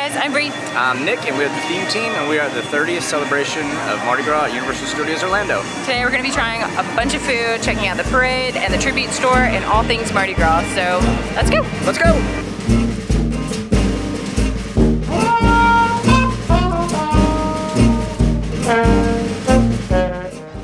guys, I'm Bree. I'm Nick, and we're the theme team, and we are the 30th celebration of Mardi Gras at Universal Studios Orlando. Today we're going to be trying a bunch of food, checking out the parade and the tribute store, and all things Mardi Gras. So let's go. Let's go.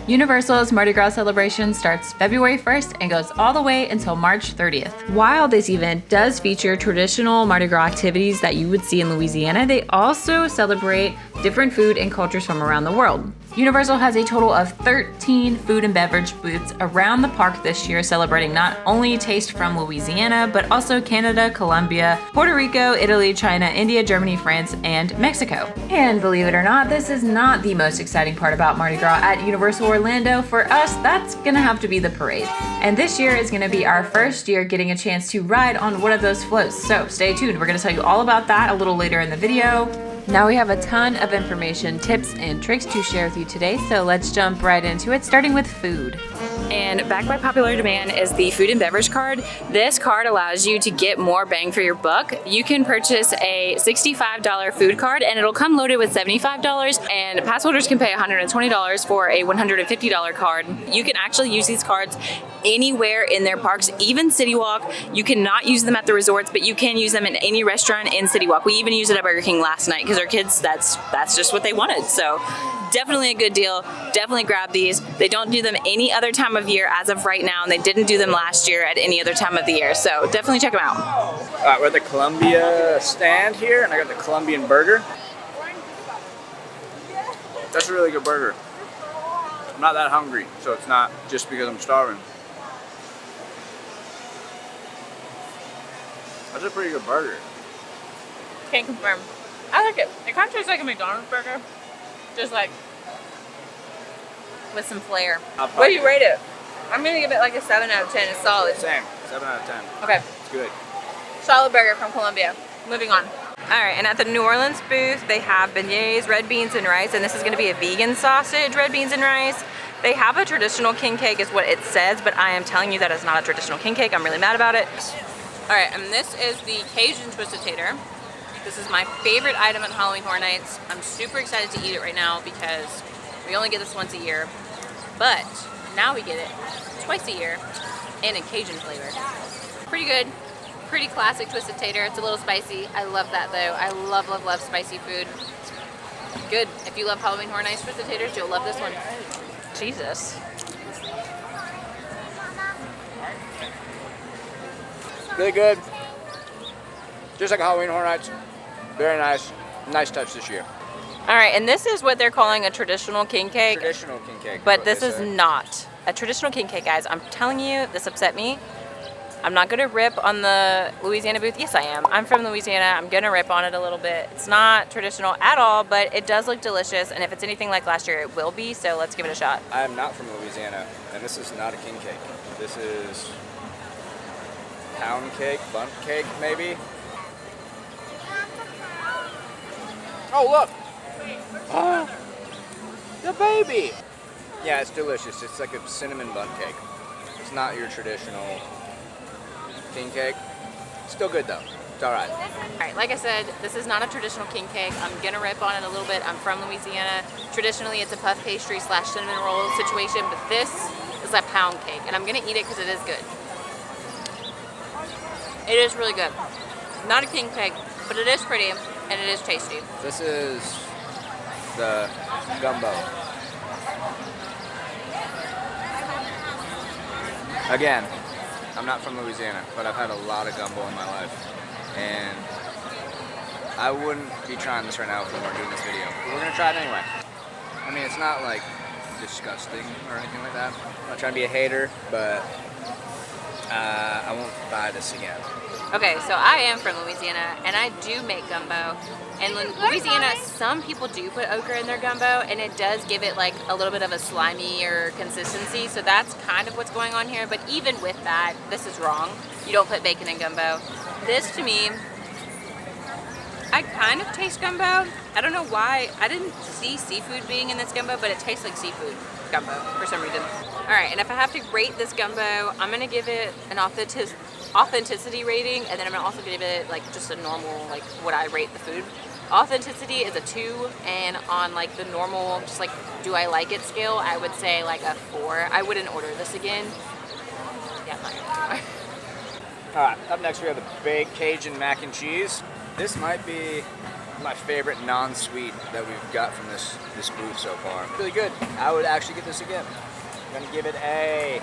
Universal's Mardi Gras celebration starts February 1st and goes all the way until March 30th. While this event does feature traditional Mardi Gras activities that you would see in Louisiana, they also celebrate different food and cultures from around the world. Universal has a total of 13 food and beverage booths around the park this year, celebrating not only taste from Louisiana, but also Canada, Colombia, Puerto Rico, Italy, China, India, Germany, France, and Mexico. And believe it or not, this is not the most exciting part about Mardi Gras at Universal Orlando. For us, that's gonna have to be the parade. And this year is gonna be our first year getting a chance to ride on one of those floats. So stay tuned, we're gonna tell you all about that a little later in the video. Now we have a ton of information, tips, and tricks to share with you today, so let's jump right into it, starting with food. And backed by popular demand is the food and beverage card. This card allows you to get more bang for your buck. You can purchase a $65 food card and it'll come loaded with $75, and pass holders can pay $120 for a $150 card. You can actually use these cards anywhere in their parks, even City Walk. You cannot use them at the resorts, but you can use them in any restaurant in City Walk. We even used it at Burger King last night because our kids, that's just what they wanted. So definitely a good deal. Definitely grab these. They don't do them any other time of year as of right now, and they didn't do them last year at any other time of the year. So definitely check them out. All right, we're at the Columbia stand here, and I got the Colombian burger. That's a really good burger. I'm not that hungry, so it's not just because I'm starving. That's a pretty good burger. Can't confirm. I like it. It kind of tastes like a McDonald's burger, just like with some flair. What do you rate it? I'm gonna give it like a 7 out of 10. It's solid. Same, 7 out of 10. Okay. It's good. Solid burger from Colombia. Moving on. All right, and at the New Orleans booth, they have beignets, red beans, and rice, and this is gonna be a vegan sausage, red beans, and rice. They have a traditional king cake is what it says, but I am telling you that is not a traditional king cake. I'm really mad about it. All right, and this is the Cajun Twisted Tater. This is my favorite item at Halloween Horror Nights. I'm super excited to eat it right now because we only get this once a year, but now we get it twice a year and in Cajun flavor. Pretty good, pretty classic Twisted Tater. It's a little spicy. I love that though. I love, love, love spicy food. Good. If you love Halloween Horror Nights Twisted Taters, you'll love this one. Jesus. Really good. Just like Halloween Horror Nights. Very nice. Nice touch this year. All right, and this is what they're calling a traditional king cake. Traditional king cake. But this is not a traditional king cake, guys. I'm telling you, this upset me. I'm not gonna rip on the Louisiana booth. Yes, I am. I'm from Louisiana. I'm gonna rip on it a little bit. It's not traditional at all, but it does look delicious. And if it's anything like last year, it will be. So let's give it a shot. I am not from Louisiana, and this is not a king cake. This is pound cake, bundt cake, maybe. Oh, look! Oh, the baby! Yeah, it's delicious. It's like a cinnamon bundt cake. It's not your traditional king cake. Still good though. It's alright. Alright, like I said, this is not a traditional king cake. I'm gonna rip on it a little bit. I'm from Louisiana. Traditionally, it's a puff pastry / cinnamon roll situation, but this is a pound cake, and I'm gonna eat it because it is good. It is really good. Not a king cake, but it is pretty, and it is tasty. This is the gumbo. Again, I'm not from Louisiana, but I've had a lot of gumbo in my life, and I wouldn't be trying this right now if we weren't doing this video. But we're gonna try it anyway. I mean, it's not like disgusting or anything like that. I'm not trying to be a hater, but I won't buy this again. Okay, so I am from Louisiana, and I do make gumbo. And in Louisiana, some people do put okra in their gumbo, and it does give it like a little bit of a slimier consistency. So that's kind of what's going on here. But even with that, this is wrong. You don't put bacon in gumbo. This, to me, I kind of taste gumbo. I don't know why. I didn't see seafood being in this gumbo, but it tastes like seafood gumbo for some reason. All right, and if I have to rate this gumbo, I'm gonna give it an authenticity rating, and then I'm gonna also give it like just a normal, like what I rate the food. Authenticity is a 2, and on like the normal, just like do I like it scale, I would say like a 4. I wouldn't order this again. Yeah, fine. All right, up next we have the baked Cajun mac and cheese. This might be my favorite non-sweet that we've got from this booth so far. Really good. I would actually get this again. I'm gonna give it a,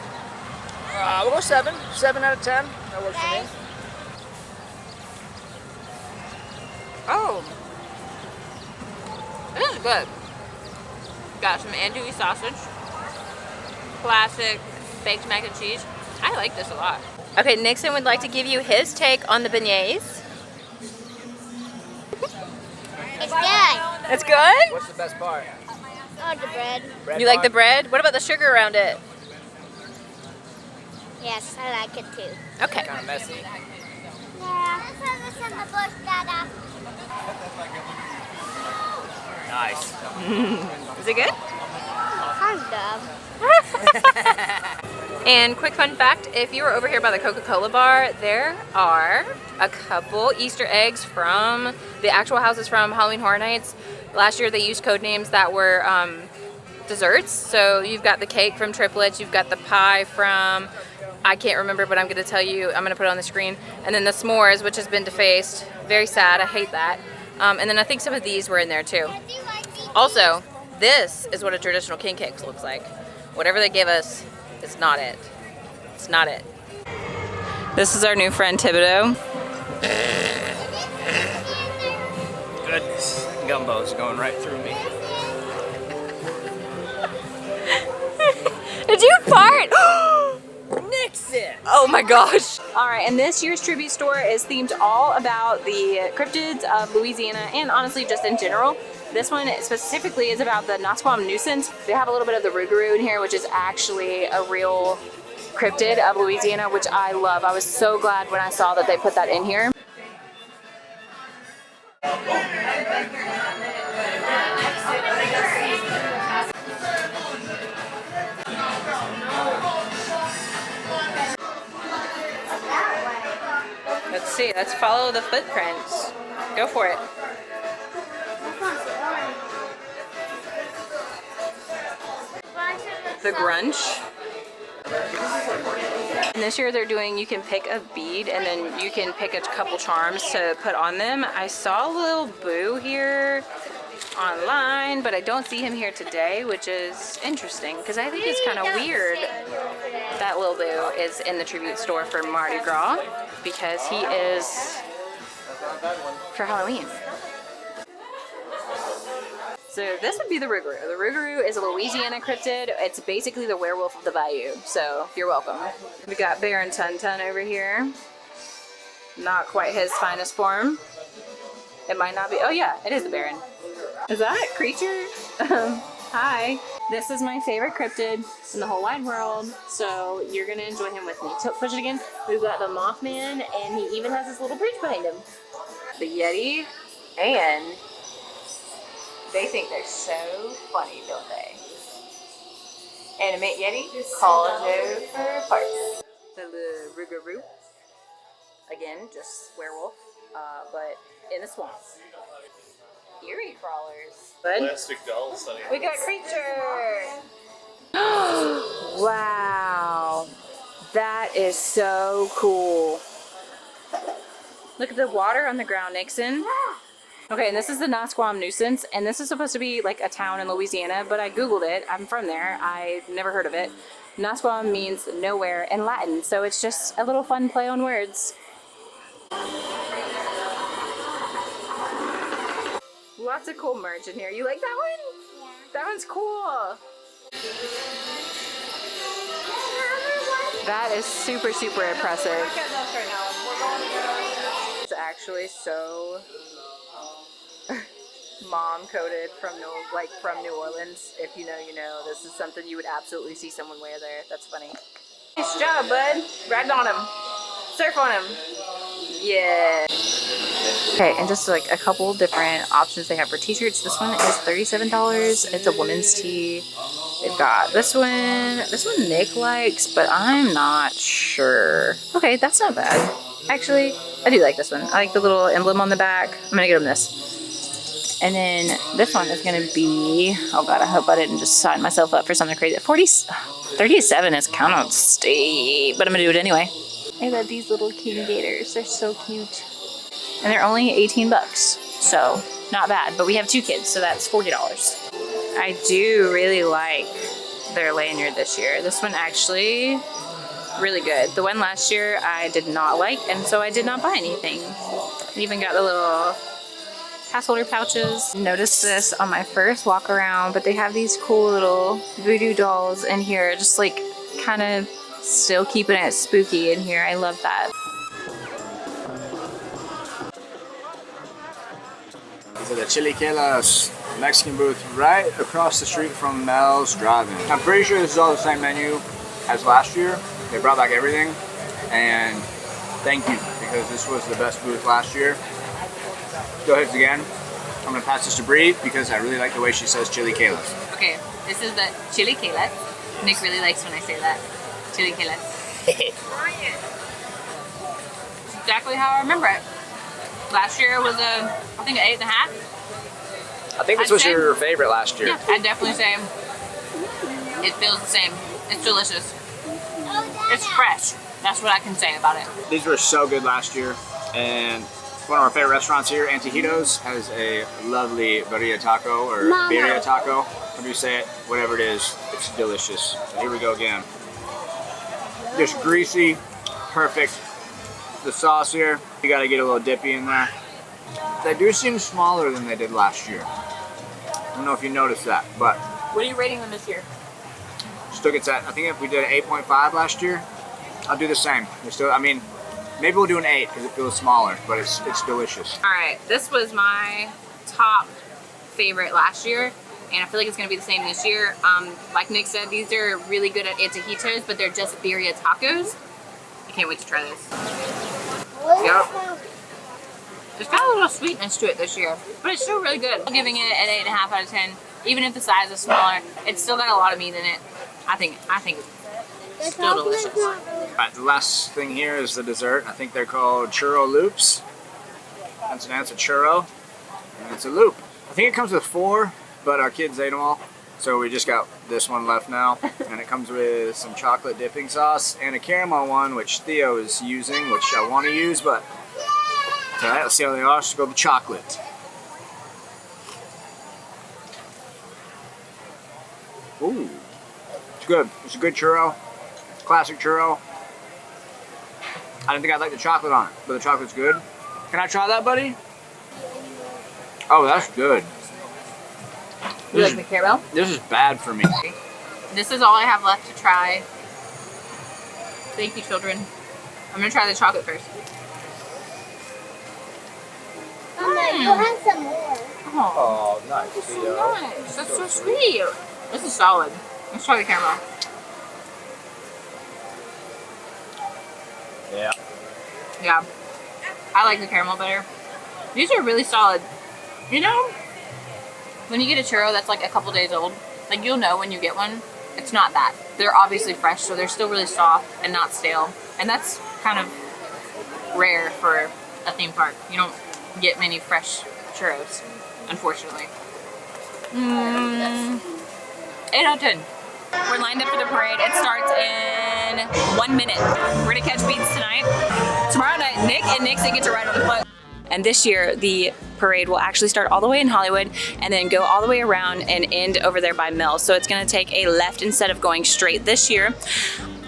we'll go 7. 7 out of 10. That works for me. Oh, this is good. Got some andouille sausage, classic baked mac and cheese. I like this a lot. Okay, Nixon would like to give you his take on the beignets. It's good. It's good? What's the best part? Oh, the bread. You like the bread? What about the sugar around it? Yes, I like it too. Okay. Kind of messy. Yeah. This is the bush, Dada. Nice. Is it good? Kind of. And quick fun fact, if you were over here by the Coca-Cola bar, there are a couple Easter eggs from the actual houses from Halloween Horror Nights. Last year they used code names that were desserts. So you've got the cake from Triplets, you've got the pie from, I can't remember, but I'm going to tell you, I'm going to put it on the screen. And then the s'mores, which has been defaced. Very sad, I hate that. And then I think some of these were in there too. Also, this is what a traditional king cake looks like. Whatever they give us, it's not it. It's not it. This is our new friend Thibodeau. Goodness, gumbo's going right through me. Did you fart? Nixon! Oh my gosh. All right, and this year's tribute store is themed all about the cryptids of Louisiana and honestly just in general. This one specifically is about the Nasquam nuisance. They have a little bit of the rougarou in here, which is actually a real cryptid of Louisiana, which I love. I was so glad when I saw that they put that in here. Let's see, let's follow the footprints. Go for it. The Grunch. And this year they're doing, you can pick a bead and then you can pick a couple charms to put on them. I saw Lil Boo here online, but I don't see him here today, which is interesting because I think it's kind of weird that Lil Boo is in the tribute store for Mardi Gras because he is for Halloween. So this would be the rougarou. The rougarou is a Louisiana cryptid. It's basically the werewolf of the bayou, so you're welcome. We got Baron Tun-Tun over here. Not quite his finest form. It might not be. Oh yeah, it is the Baron. Is that creature? Hi. This is my favorite cryptid in the whole wide world, so you're gonna enjoy him with me. Push it again. We've got the Mothman, and he even has this little bridge behind him. The Yeti, and they think they're so funny, don't they? Animate Yeti, call Joe for parts. The rougarou, again, just werewolf, but in the swamps. Eerie crawlers. Plastic dolls. We got creature. Wow, that is so cool. Look at the water on the ground, Nixon. Okay, and this is the Nasquam nuisance, and this is supposed to be like a town in Louisiana, but I googled it. I'm from there. I've never heard of it. Nasquam means nowhere in Latin, so it's just a little fun play on words. Lots of cool merch in here. You like that one? Yeah. That one's cool. That is super, super impressive. It's actually so mom-coded from New Orleans. If you know, you know. This is something you would absolutely see someone wear there. That's funny. Nice job, bud. Ride on him. Surf on him. Yeah. Okay, and just like a couple different options they have for t-shirts. This one is $37. It's a women's tee. They've got this one. This one Nick likes, but I'm not sure. Okay, that's not bad. Actually, I do like this one. I like the little emblem on the back. I'm gonna get him this. And then this one is gonna be, oh God, I hope I didn't just sign myself up for something crazy. 37 is kind of steep, but I'm gonna do it anyway. I love these little king gators. They're so cute. And they're only 18 bucks, so not bad. But we have 2 kids, so that's $40. I do really like their lanyard this year. This one actually really good. The one last year I did not like, and so I did not buy anything. It even got the little pass holder pouches. Noticed this on my first walk around, but they have these cool little voodoo dolls in here, just like kind of still keeping it spooky in here. I love that. These are the Chili Quilas Mexican booth right across the street from Mel's Drive-In. I'm pretty sure this is all the same menu as last year. They brought back everything, and thank you, because this was the best booth last year. Go ahead again. I'm gonna pass this to Bree because I really like the way she says Chili Quilas. Okay, this is the Chili Quilas. Nick really likes when I say that. Chili Quilas. It's exactly how I remember it. Last year was I think an 8.5. I think this was your favorite last year. Yeah, I'd definitely say it feels the same. It's delicious. It's fresh. That's what I can say about it. These were so good last year, and one of our favorite restaurants here, Antojitos, has a lovely birria taco, or birria taco. How do you say it? Whatever it is, it's delicious. So here we go again. Just greasy, perfect. The sauce here, you gotta get a little dippy in there. They do seem smaller than they did last year. I don't know if you noticed that, but What are you rating them this year? still gets that. I think if we did an 8.5 last year, I'll do the same. I mean, maybe we'll do an 8 because it feels smaller, but it's delicious. All right, this was my top favorite last year, and I feel like it's gonna be the same this year. Like Nick said, these are really good at antojitos, but they're just birria tacos. I can't wait to try this. Yep. It's got a little sweetness to it this year, but it's still really good. I'm giving it an 8.5 out of 10. Even if the size is smaller, it's still got a lot of meat in it. I think it's still delicious. All right, the last thing here is the dessert. I think they're called churro loops. That's a churro, and it's a loop. I think it comes with 4, but our kids ate them all, so we just got this one left now. And it comes with some chocolate dipping sauce and a caramel one, which Theo is using, which I want to use, but all right, let's see how they are. Let's go with chocolate. Ooh, it's good. It's a good churro, classic churro. I didn't think I'd like the chocolate on it, but the chocolate's good. Can I try that, buddy? Oh, that's good. You like the caramel? This is bad for me. This is all I have left to try. Thank you, children. I'm gonna try the chocolate first. Mama, you have some more. Oh, nice. That's so nice. That's so sweet. This is solid. Let's try the caramel. Yeah. Yeah. I like the caramel better. These are really solid. You know, when you get a churro that's like a couple days old, like you'll know when you get one, it's not that. They're obviously fresh, so they're still really soft and not stale. And that's kind of rare for a theme park. You don't get many fresh churros, unfortunately. 8 out of 10. We're lined up for the parade. It starts in 1 minute. We're gonna catch beats tonight. Tomorrow night, Nick and Nixie get to ride on the float. And this year, the parade will actually start all the way in Hollywood and then go all the way around and end over there by Mill. So it's gonna take a left instead of going straight this year.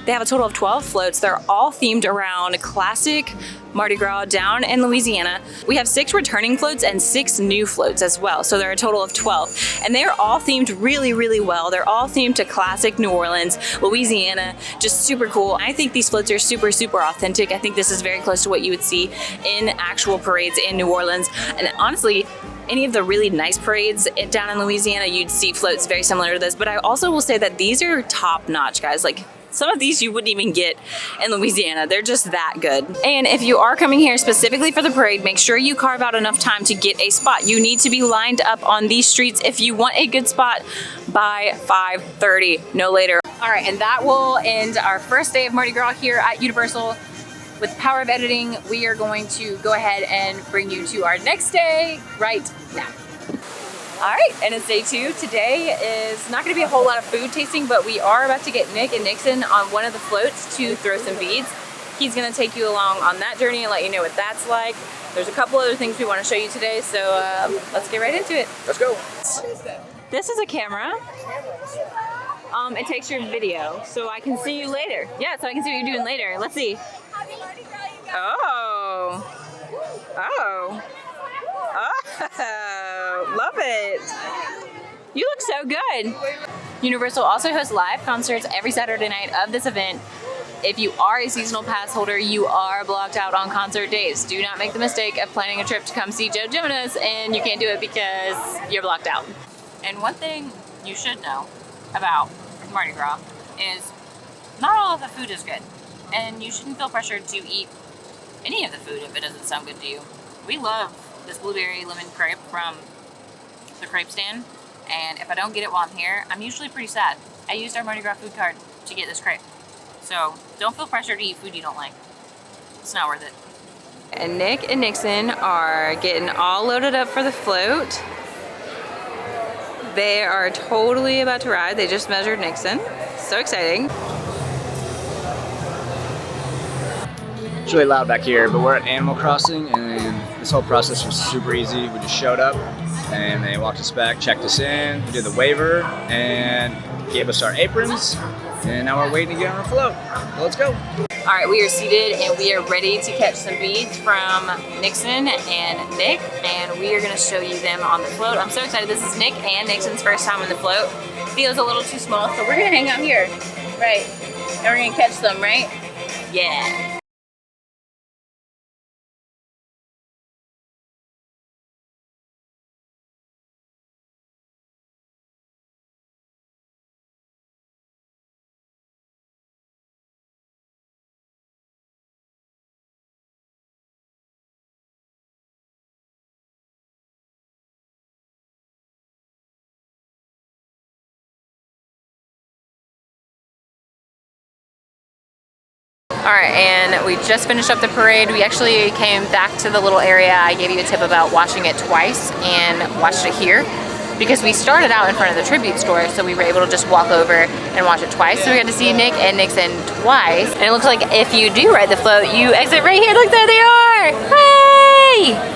They have a total of 12 floats. They're all themed around classic Mardi Gras down in Louisiana. We have 6 returning floats and 6 new floats as well. So there are a total of 12. And they're all themed really, really well. They're all themed to classic New Orleans, Louisiana, just super cool. I think these floats are super, super authentic. I think this is very close to what you would see in actual parades in New Orleans. And honestly, any of the really nice parades down in Louisiana, you'd see floats very similar to this. But I also will say that these are top notch, guys. Like, Some of these you wouldn't even get in Louisiana. They're just that good. And if you are coming here specifically for the parade, make sure you carve out enough time to get a spot. You need to be lined up on these streets if you want a good spot by 5:30, no later. All right, and that will end our first day of Mardi Gras here at Universal. With the power of editing, we are going to go ahead and bring you to our next day right now. All right, and it's day 2. Today is not gonna be a whole lot of food tasting, but we are about to get Nick and Nixon on one of the floats to throw some beads. He's gonna take you along on that journey and let you know what that's like. There's a couple other things we wanna show you today, so let's get right into it. Let's go. This is a camera. It takes your video, so I can see you later. Yeah, so I can see what you're doing later. Let's see. Oh. Oh. Oh, love it. You look so good. Universal also hosts live concerts every Saturday night of this event. If you are a seasonal pass holder, you are blocked out on concert days. Do not make the mistake of planning a trip to come see Joe Jonas and you can't do it because you're blocked out. And one thing you should know about Mardi Gras is not all of the food is good. And you shouldn't feel pressured to eat any of the food if it doesn't sound good to you. We love this blueberry lemon crepe from the crepe stand, and if I don't get it while I'm here, I'm usually pretty sad. I used our Mardi Gras food card to get this crepe. So don't feel pressured to eat food you don't like. It's not worth it. And Nick and Nixon are getting all loaded up for the float. They are totally about to ride. They just measured Nixon. So exciting. It's really loud back here, but we're at Animal Crossing, and this whole process was super easy. We just showed up, and they walked us back, checked us in, we did the waiver, and gave us our aprons, and now we're waiting to get on our float. Let's go. All right, we are seated, and we are ready to catch some beads from Nixon and Nick, and we are gonna show you them on the float. I'm so excited. This is Nick and Nixon's first time on the float. Theo's a little too small, so we're gonna hang out here, right? And we're gonna catch them, right? Yeah. All right, and we just finished up the parade. We actually came back to the little area. I gave you a tip about watching it twice and watched it here because we started out in front of the tribute store, so we were able to just walk over and watch it twice. So we got to see Nick and Nixon twice. And it looks like if you do ride the float, you exit right here. Look, there they are. Hey!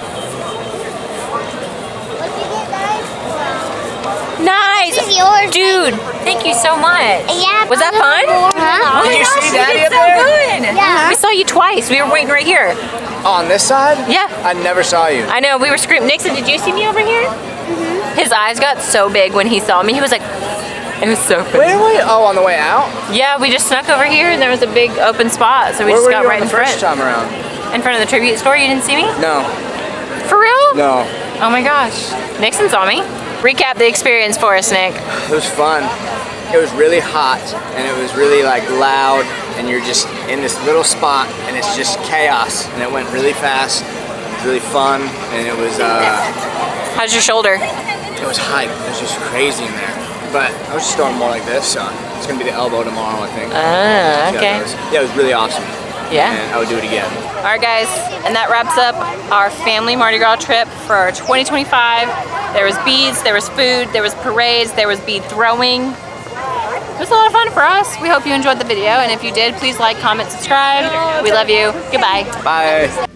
Nice! This is yours. Dude, thank you so much. Yeah. Was that fun? Huh? Oh my Did you gosh, see you Daddy did up so there? good. Yeah. We saw you twice. We were waiting right here. On this side? Yeah. I never saw you. I know, we were screaming. Nixon, did you see me over here? His eyes got so big when he saw me. He was like, it was so funny. Where were you? Oh, on the way out? Yeah, we just snuck over here and there was a big open spot, so we Where just were got you right on in the first front. time around? In front of the tribute store, you didn't see me? No. For real? No. Oh my gosh. Nixon saw me. Recap the experience for us, Nick. It was fun. It was really hot and it was really like loud and you're just in this little spot and it's just chaos and it went really fast. It was really fun and it was How's your shoulder? it was hype. It was just crazy in there. But I was just throwing more like this, so it's gonna be the elbow tomorrow, I think. Ah, okay. Yeah, it was really awesome. Yeah. And I would do it again. All right, guys, and that wraps up our family Mardi Gras trip for 2025. There was beads, there was food, there was parades, there was bead throwing. It was a lot of fun for us. We hope you enjoyed the video, and if you did, please like, comment, subscribe. We love you. Goodbye. Bye.